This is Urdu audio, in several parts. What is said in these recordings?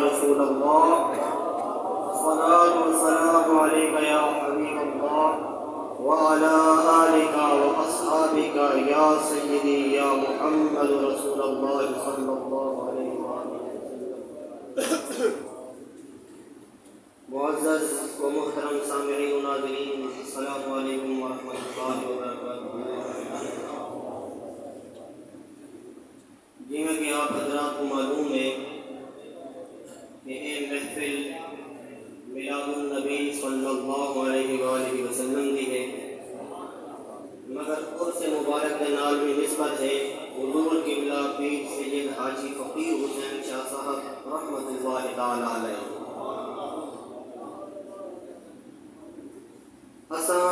رسول اللہ، الصلاۃ والسلام علیک یا حبیب اللہ وعلی آلک واصحابک یا سیدی یا محمد رسول اللہ صلی اللہ علیہ وآلہ وسلم۔ معزز و محترم سامعین و ناظرین، السلام علیکم ورحمۃ اللہ وبرکاتہ۔ جیسا کہ آپ حضرات کو معلوم ہے کہ یہ محفل میلاد النبی صلی اللہ علیہ وآلہ وسلم کی ہے، مگر عرس مبارک کے نال میں نسبت ہے حضور قبلہ پیر سید حاجی فقیر حسین شاہ صاحب رحمۃ اللہ تعالی علیہ۔ اساں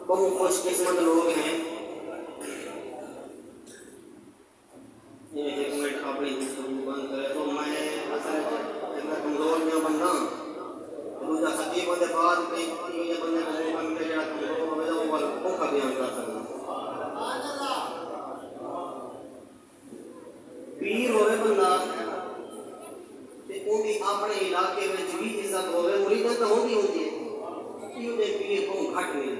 بہت خوش قسمت لوگ ہیں۔ ایک منٹ اپنی گفتگو بند کرے تو میں اصل کمزور نہ بننا دوجا سچی بندے بعد کئی بندے کو میں جڑا کمزور ہوے تو وہ کا بیان کر سکتا۔ پیر ہوے بندہ تے او بھی اپنے علاقے وچ بھی عزت ہوے، مرید تو ہوندی ہے، کیوں دے پیر کو گھٹ نہیں۔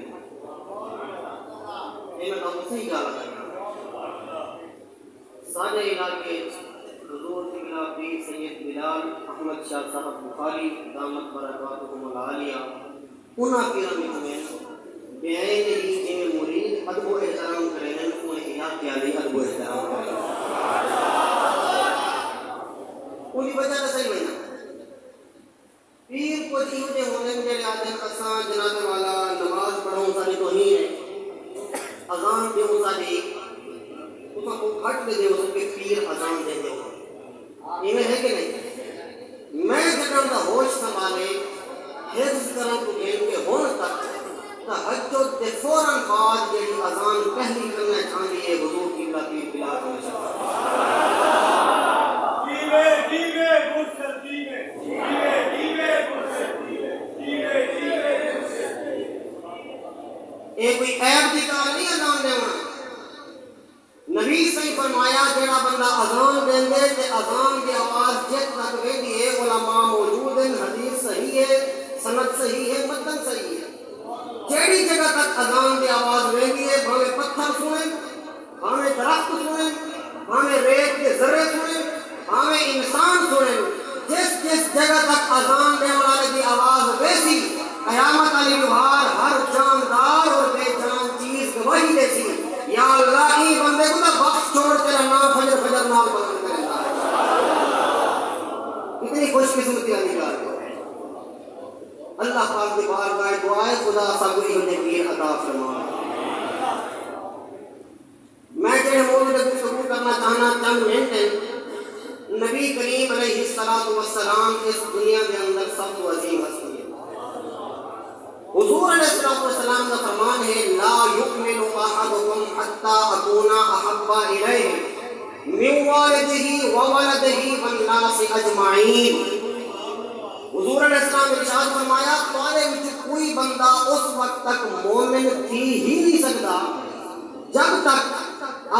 یہ میں تو صحیح گل ہے۔ سارے علاقے حضور قبلہ پیر سید بلال احمد شاہ صاحب بخاری دامت برکاتہم العالیہ انہاں پیراں وچ میں بیان ہی جویں مرید ادب و احترام کرے ہیں، انہیں علاقے والے ادب و احترام کرے ہیں۔ انہی وجہ سے صحیح بنا پیر کو دیو دے ہونے میں جڑے آدھے اساں جناب والا نماز پڑھوں ساری توہین ہے، اذان دیو ساری اساں کو گھٹ دے دے اس کے پیر اذان دے دے، یہ ہے کہ نہیں؟ میں جناب دا ہوش سنبھالے حفظ کرن کو گیم کے ہون تک تہجد دے فوراً بعد جڑی اذان پہلی کرنا چاہیے ہے حضور قبلہ پیر بلال ہمیشہ یہ کوئی عیب دی کار نہیں اذان دینا۔ نبی صحیح فرمایا جڑا بندہ اذان دیندے تے اذان دی آواز جت تک ویندی ہے، علماء موجود ہیں، حدیث صحیح ہے، سند صحیح ہے، متن صحیح ہے، جیڑی جگہ تک اذان دی آواز ویندی ہے، بھاوے پتھر سنیں، بھاوے درخت سنیں، بھاوے ریت کے ذرے سنیں، بھاوے انسان سنیں، جس جگہ تک اذان دینے والے دی آواز ویسی قیامت علی بہار ہر جاندار اور بے جان چیز گواہی دیسی، یا اللہ ای بندے کو تو بخش چھوڑ تیرا نام فجر نام بلند کرے گا۔ اتنی خوش قسمتی والی بات ہے۔ اللہ پاک کی بارگاہ دعائے خدا سب کو انہیں پیر عطا فرمائے۔ میں جڑے موضوع سے گفتگو کرنا چاہنا چند منٹ ہیں۔ نبی کریم علیہ السلام اس دنیا کے اندر سب تو عظیم ہستی ہے۔ حضور علیہ السلام کا فرمان ہے لا یؤمن احدکم حتی اکون احب الیہ من والدہ وولدہ والناس اجمعین۔ حضور علیہ السلام نے ارشاد فرمایا تمہارے وچ کوئی بندہ اس وقت تک مومن تھی ہی نہیں سکتا جب تک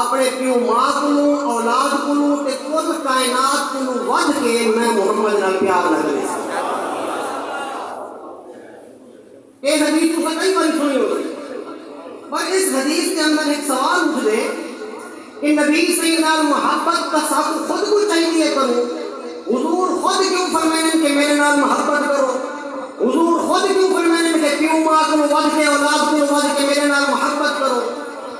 اپنے پیو ماں کو اولاد کو تے کل کائنات کو ود کے میں محمد نال پیار نہ کرے۔ یہ حدیث تو کئی بار سنی ہوگی، پر اس حدیث کے اندر ایک سوال اٹھ دے کہ نبی سیدنا محبت کا ساتھ خود کو چاہیے کروں، حضور خود کیوں فرمائیں کہ میرے نال محبت کرو، حضور خود کیوں فرمائیں کہ پیو ماں کو ود کے اولاد کو ود کے میرے نال محبت کرو۔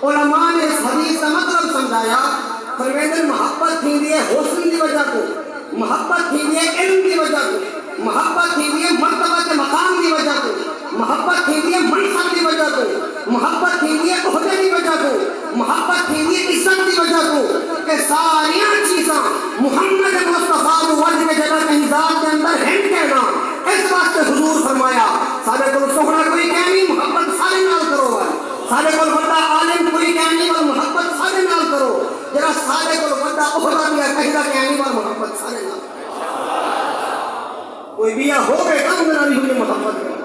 علماء نے اس حدیث کا مطلب سمجھایا، فرمائیں محبت تھی ہے حسن کی وجہ کو، محبت تھی ہے علم کی وجہ کو، محبت تھی ہے مرتبہ کے مقام کی وجہ کو، محبت تھی ہے منصب کی وجہ کو، محبت تھی ہے عہدے کی وجہ کو، محبت تھی ہے عزت کی وجہ کو، کہ ساریاں چیزاں محمد مصطفیٰ ورد کے جگہ کی ذات کے اندر ہند کہنا۔ اس واسطے حضور فرمایا سارے کو سونا کوئی کہنی محبت سارے نال کرو، سارے کو بڑا عالم کوئی کہنی اور محبت سارے نال کرو، جرا سارے کو بڑا عہدہ دیا کہدا کہنی اور محبت سارے نال۔ کوئی بیا ہو گئے کم بنانی ہوئی محبت کرو،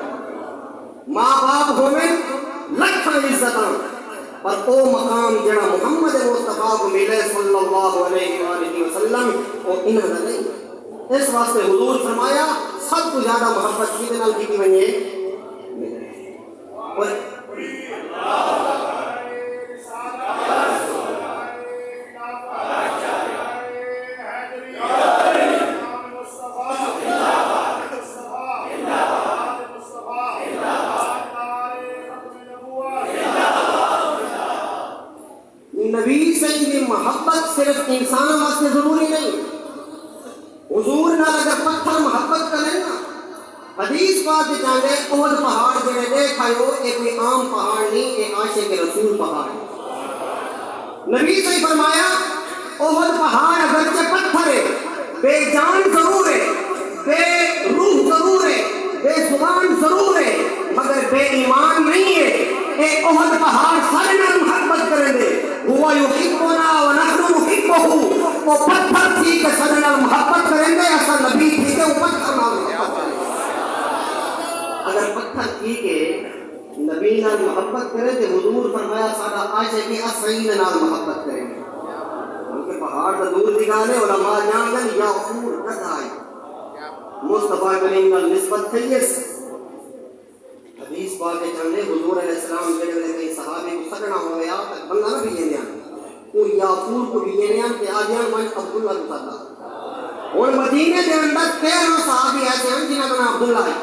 ماں باپ ہوئے لکھاں عزتاں، پر او مقام جڑا محمد مصطفیٰ کو ملے صلی اللہ علیہ وآلہ وسلم او انہاں دا نہیں۔ اس واسطے حضور فرمایا سب تو زیادہ محبت کی نال کی ونجے اور نبی سے محبت صرف انسان واسطے ضروری نہیں. حضور نال اگر پتھر محبت کریں نا حدیث پاک چاہتے احد پہاڑ جڑے دیکھائیو یہ کوئی عام پہاڑ نہیں یہ عاشق رسول پہاڑ ہے. نبی سے فرمایا احد پہاڑ اگرچہ پتھر ہے بے جان ضرور ہے بے روح ضرور ہے بے زبان ضرور ہے مگر بے ایمان نہیں ہے. اے احد پہاڑ سارے نال محبت کریں دے ہوا یحبنا ونحن نحبہ وہ پتھر تھی کہ سارے نال محبت کریں دے ایسا نبی تھی کہ وہ پتھر نال محبت کریں. اگر پتھر تھی کہ نبی نال محبت کریں تو حضور فرمایا سارا عاشق اصیل نال محبت کریں گے. کیونکہ پہاڑ تو دور دی گل ہے علماء جان گے یا عمر قد آئی مصطفیٰ کریم نال نسبت تھی اس حدیث پاک چاہتے حضور علیہ السلام جڑے ویلے کئی صحابے کو سڑنا ہو گیا تک بندہ نہ بھی لینے وہ یافور کو بھی لینے کہ آجیان من عبداللہ کو صدا اور مدینے دے اندر 13 صحابی ایسے ہیں جنہاں بنا عبداللہ ہے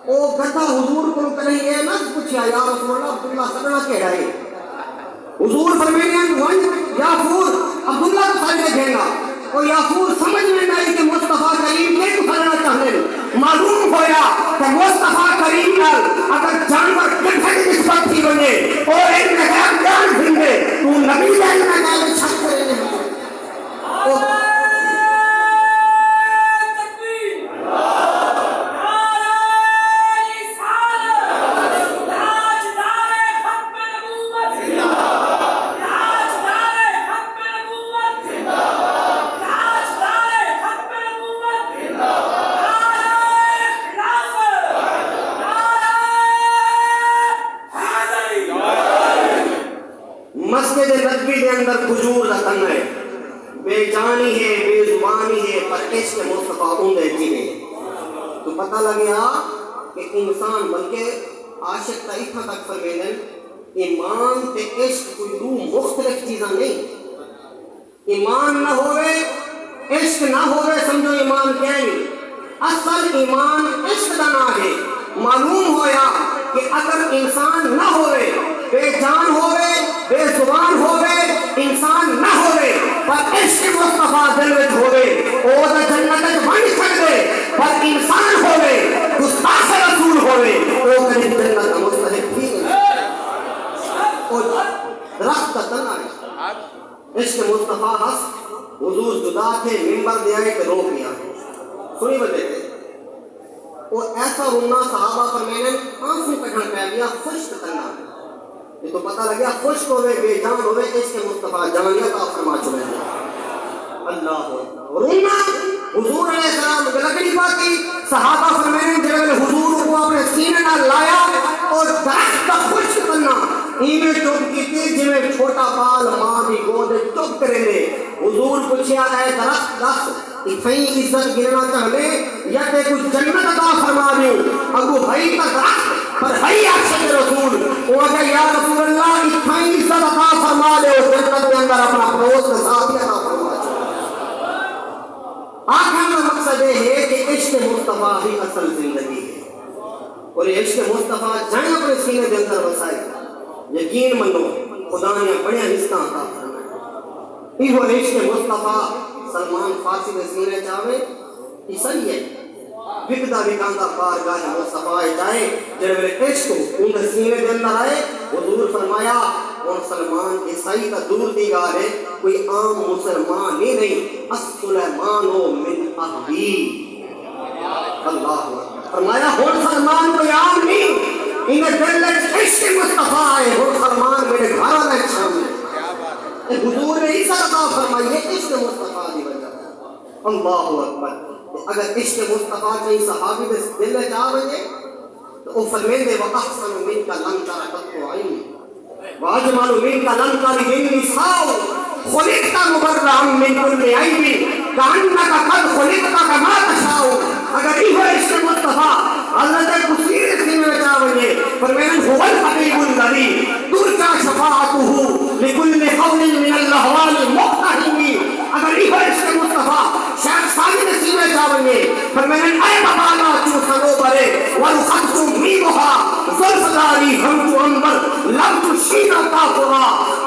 او گدھا حضور کو کہیں یہ نہ پوچھا یا رسول اللہ عبداللہ سڑنا کہہ رہے حضور فرمینے یافور عبداللہ کو سڑنے دیں گا اور یافور سمجھ میں نہیں کہ مصطفیٰ کریم کے کو سڑنا چاہتے ہیں. معلوم ہویا کہ مصطفیٰ کریم نال اگر جانور کٹھے نسبت تھی بنے اور ایک نگاہ جان بھنگے تو نبی جائے نگاہ چھک کرے نہیں مسجد نبوی کے اندر کھجور کا تن ہے بے جانی ہے بے زبانی ہے پر عشق مصطفیٰ اندے جی ہے. تو پتہ لگیا کہ انسان بلکہ عاشق تا اتنا تک فرمیدن ایمان تے عشق کوئی دو مختلف چیزاں نہیں. ایمان نہ ہوئے عشق نہ ہوئے سمجھو ایمان کیا نہیں. اصل ایمان عشق دا نہ ہے. معلوم ہویا کہ اگر انسان نہ ہوئے بے جان ہوئے بے زبان ہوئے انسان نہ ہوئے پر عشق مصطفیٰ دل وچ ہوئے او دا جنت وچ بن سکدے پر انسان ہوئے گستاخ رسول ہوئے او کدی جنت دا مستحق تھی او درخت کا تنا ہے. عشق مصطفیٰ ہس حضور جدا تھے منبر دے آئے کہ روک لیا سنی بجے تھے وہ ایسا رونا صحابہ فرمینے آنسو کٹھن پہ گیا خشک کرنا یہ تو پتہ لگیا خشک ہوئے بے جان ہوئے عشق مصطفیٰ جانیت آپ فرما چلے ہیں. اللہ رونا حضور علیہ السلام لکڑی باتی صحابہ فرمینے جب حضور کو اپنے سینے نہ لایا اور درخت کا خشک کرنا ایمیں چپ کی تھی جی میں چھوٹا بال ماں بھی گود چپ کرے لے. حضور پوچھیا ہے درخت دس اتنی عزت گرنا چاہنے یا تے کچھ جنت عطا فرما دیں. ابو بھائی کا درخت پر بھائی عاشق رسول وہ کہ یا رسول اللہ اتنی عزت عطا فرما دے اور جنت کے اندر اپنا پڑوس کے ساتھ عطا فرما دے. آخر میں مقصد یہ ہے کہ عشق مصطفیٰ ہی اصل زندگی ہے اور یہ عشق مصطفیٰ جائیں اپنے سینے کے اندر وسائے یقین منو خدا نے بڑے حصہ عطا فرمائے. یہ عشق مصطفیٰ سلمان فارسی کے سینے چاہے یہ صحیح ہے وکدا وکاندا بارگاہ مصطفیٰ جائے جب عشق ان کے سینے کے اندر آئے حضور فرمایا اور سلمان عیسائی کا دور دی گا ہے کوئی عام مسلمان ہی نہیں سلیمان من اہلی. اللہ فرمایا ہو سلمان کوئی عام نہیں انہیں دل عشق مصطفیٰ ہے ہو سلمان میرے گھر والے شامل حضور نے عیسیٰ عطا فرمائی ہے عشق مصطفیٰ کی وجہ سے. اللہ اکبر. اگر عشق مصطفیٰ کی صحابی دے دل میں جا بجے تو وہ فرمیندے وَأَحْسَنُ مِنْكَ لَمْ تَرَ قَطُّ عَيْنِي وَأَجْمَلُ مِنْكَ لَمْ تَلِدِ النِّسَاءُ خُلِقْتَ مُبَرَّأً مِنْ كُلِّ عَيْبٍ. کأنک قد خلقت کما تشاء. اگر یہ عشق مصطفیٰ حضرت کثیر سینے میں چاہیے فرمائیں هو الحبیب الذی ترجى شفاعته لكل حول من الاحوال مقتحم. اگر یہ عشق مصطفیٰ شیخ ساجد سینے چاہیے فرمائیں اے بابانا تو سنو برے والخط میمها زلفداری ہم تو انبر لم تشین کافرا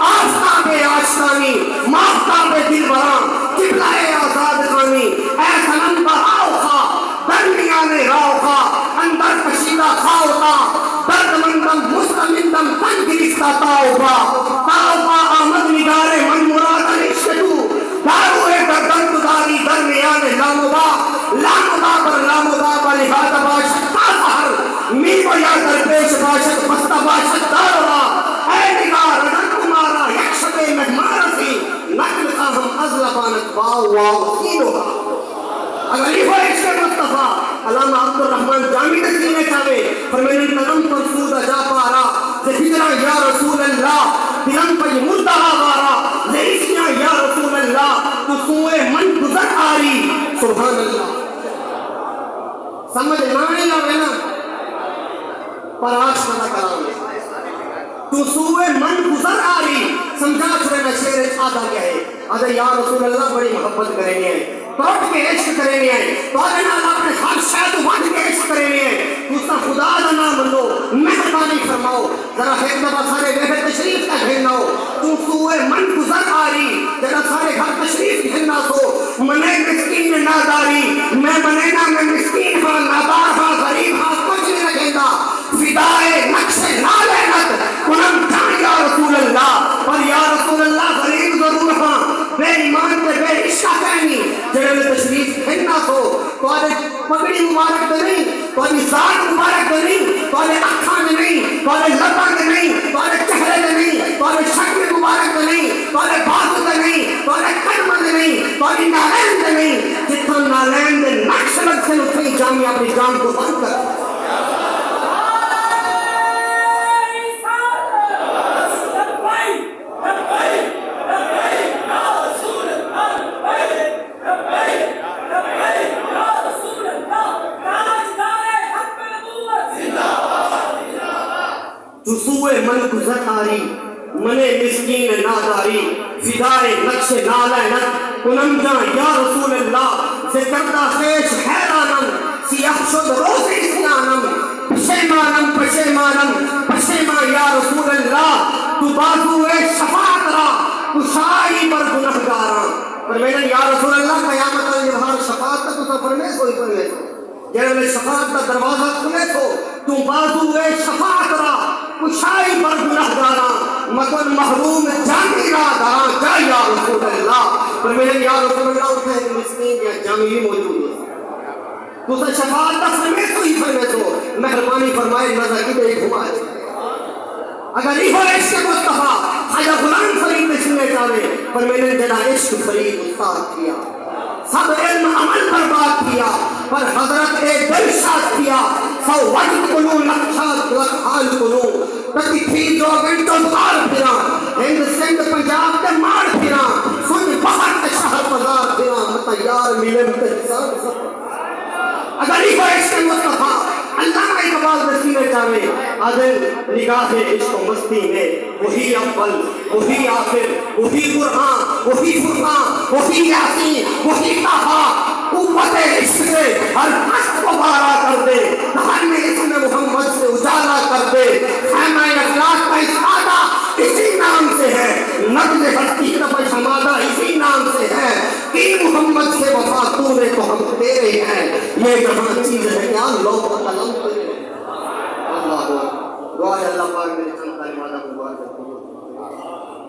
آفتاب آشتانی مافتاب دلبران قبلہ آزاد خانی اے سنم کا آوخا درمیان راوخا اندر کشیدہ خاوتا درد مندم مستمندم تن گرفتہ تاوبا تاوبا آمد نگارے من مراد عشقو داروے گردن داری درمیان لامودا لامودا پر لامودا پر لہذا باشد تاثر میو یا درپیش باشد بستہ باشد داروا اے نگار رنگ کمارا یک شبے مجمارا سی نقل خواہم ازلبانت باو واو سینوگا. اگر یہ عشق مصطفیٰ علامہ عبد الرحمن جامی تسلینے چاہے فرمائیں نظم پر سودہ جا پارا زہجرہ یا رسول اللہ دلم پر مردہا غارا زہیسیاں یا رسول اللہ تو سوئے من گزر آری. سبحان اللہ. سمجھ نہ نا پر آج پتا کرام تو سوئے من گزر آری سمجھا چھوڑے نا شیر آدھا کیا ہے آدھا یا رسول اللہ بڑی محبت کریں گے توٹ کے عشق کریں گے تو آدھا اپنے ہر شاید وانٹ کے عشق کریں گے تو اس کا خدا دا نام بندو مہربانی فرماؤ ذرا ایک دفعہ سارے بہت تشریف کا گھرنا ہو تو سوئے من گزر آری ذرا سارے گھر تشریف گھرنا سو منے مسکین میں ناداری میں بنینا میں مسکین ہاں نادار ہاں غریب ہاں کچھ نہیں رکھیں گا فدائے نقش نالینت کنم جان یا رسول اللہ اور یا رسول اللہ غریب ضرور ہاں بے ایمان کے بے عشقہ کہنی جنہوں نے تشریف گھرنا سو تو آدھے پگڑی مبارک دے نہیں تو آدھے ذات مبارک دے نہیں تو آدھے اکھان دے نہیں تو آدھے لبان دے نہیں تو آدھے چہرے دے نہیں تو آدھے شکل مبارک دے نہیں تو آدھے بازو دے نہیں تو آدھے قدم دے نہیں تو آدھے نالین دے نہیں جتنا نالین دے نقش لگ سے اتنی جامعہ اپنی جان کو بند کر. سوئے من گزر آری منے مسکین ناداری فدائے نقش نالینت کنم جان یا رسول اللہ ذکردہ خیش حیرانم سیاہ شد روز اسیانم پشیمانم پشیمانم پشیمان یا رسول اللہ تو بازوئے شفاعت را کشائی پر گنہگاراں. فرمائیں یا رسول اللہ قیامت الجبہار شفاعت تا تو سفر میں کوئی کرنے سو جنہوں نے شفاعت کا دروازہ کھلے سو تو بازوئے شفاعت را کشائی پر گنہگاراں مکن محروم جانی را داراں جا یا رسول اللہ. فرمائیں یا رسول اللہ اٹھے مسکین یا جامی موجود ہے تو سے شفاعت کا فرمے تو ہی فرمے تو مہربانی فرمائے نظر کی بے گھمائے. اگر یہ عشق مصطفیٰ خواجہ غلام فرید میں سننے چاہے فرمائیں جنا عشق فرید استاد کیا سب علم عمل برباد کیا پر حضرت ایک دل شاد کیا سو وجد کنو نقشاد لکھال کنو تکی تھی جو گھنٹوں بار پھرا ہند سندھ پنجاب کے مار پھرا سن بہت کے شہر بازار پھرا متیار ملن کے حساب سب. اگر یہ عشق مصطفیٰ اللہ کا اقبال نسینے چاہے عدل نگاہ عشق و مستی میں وہی اول وہی آخر وہی قرآن وہی فرقان وہی یاسین وہی طہا قوت عشق سے ہر عشق کو بارا کر دے ہر میں اسم محمد سے اجالا کر دے. خیمہ اخلاق کا اشارہ اسی نام سے ہے نقل ہستی کا شمادہ اسی نام سے ہے کہ محمد سے وفا تو نے تو ہم تیرے ہیں یہ جہاں چیز ہے کیا لوگ قلم کرے. اللہ دعا ہے اللہ پاک میرے چند کلمات مبارک